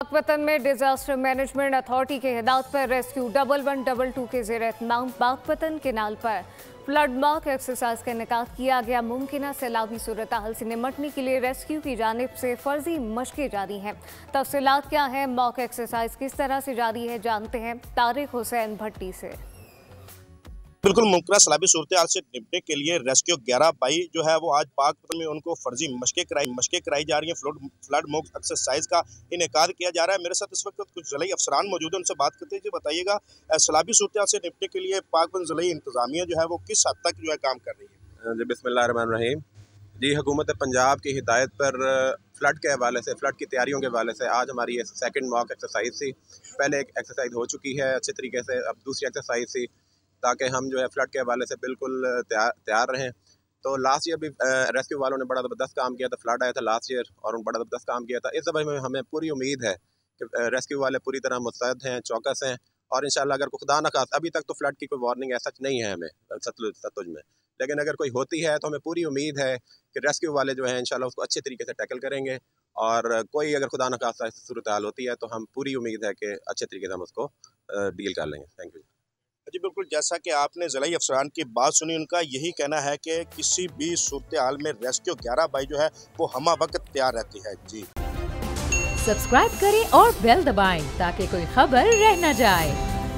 पाकपतन में disaster management authority के हिदायत पर रेस्क्यू 1112 के ज़ेर एहतमाम पाकपतन केनाल पर फ्लड मॉक एक्सरसाइज का इनेकाद किया गया। मुमकिन सैलाबी सूरत हाल से निमटने के लिए रेस्क्यू की जानिब से फर्जी मशकें जारी हैं। तफसीलात क्या है, मॉक एक्सरसाइज किस तरह से जारी है, जानते हैं तारिक हुसैन भट्टी से। बिल्कुल मुमकिन सैलाबी सूरत हाल से निपटने के लिए रेस्क्यू 11/22 जो है वो आज पाकपतन में उनको फर्जी मशकें कराई जा रही हैं। फ्लड मॉक एक्सरसाइज का इनेकाद किया जा रहा है। मेरे साथ इस वक्त कुछ ज़िला अफसरान मौजूद हैं, उनसे बात करते हैं। बताइएगा सैलाबी सूरत हाल से निपटने के लिए पाकपतन ज़िला इंतजामिया जो है वो किस हद तक जो है काम कर रही है? जी बिस्मिल्लाहिर्रहमानिर्रहीम। जी हुकूमत पंजाब की हिदायत पर फ्लड के हवाले से, फ्लड की तैयारियों के हवाले से आज हमारी ये सेकंड मॉक एक्सरसाइज थी। पहले एक एक्सरसाइज हो चुकी है अच्छे तरीके से, अब दूसरी एक्सरसाइज थी ताकि हम जो है फ्लड के हवाले से बिल्कुल तैयार रहें। तो लास्ट ईयर भी रेस्क्यू वालों ने बड़ा ज़बरदस्त काम किया था। फ्लड आया था लास्ट ईयर और बड़ा ज़बरदस्त काम किया था। इस दफ़ा में हमें पूरी उम्मीद है कि रेस्क्यू वाले पूरी तरह मुस्तैद हैं, चौकस हैं और इंशाल्लाह अगर खुदा न खास, अभी तक तो फ्लड की कोई वार्निंग ऐसा नहीं है हमें सतलुज में, लेकिन अगर कोई होती है तो हमें पूरी उम्मीद है कि रेस्क्यू वाले जो हैं इंशाल्लाह उसको अच्छे तरीके से टैकल करेंगे। और कोई अगर खुदा न खास सूरत हाल होती है तो हम पूरी उम्मीद है कि अच्छे तरीके से हम उसको डील कर लेंगे। थैंक यू जी बिल्कुल, जैसा कि आपने ज़िला अफसरान की बात सुनी, उनका यही कहना है कि किसी भी सूरत हाल में रेस्क्यू 11/22 जो है वो हमा वक्त तैयार रहती है। जी सब्सक्राइब करें और बेल दबाएं ताकि कोई खबर रह न जाए।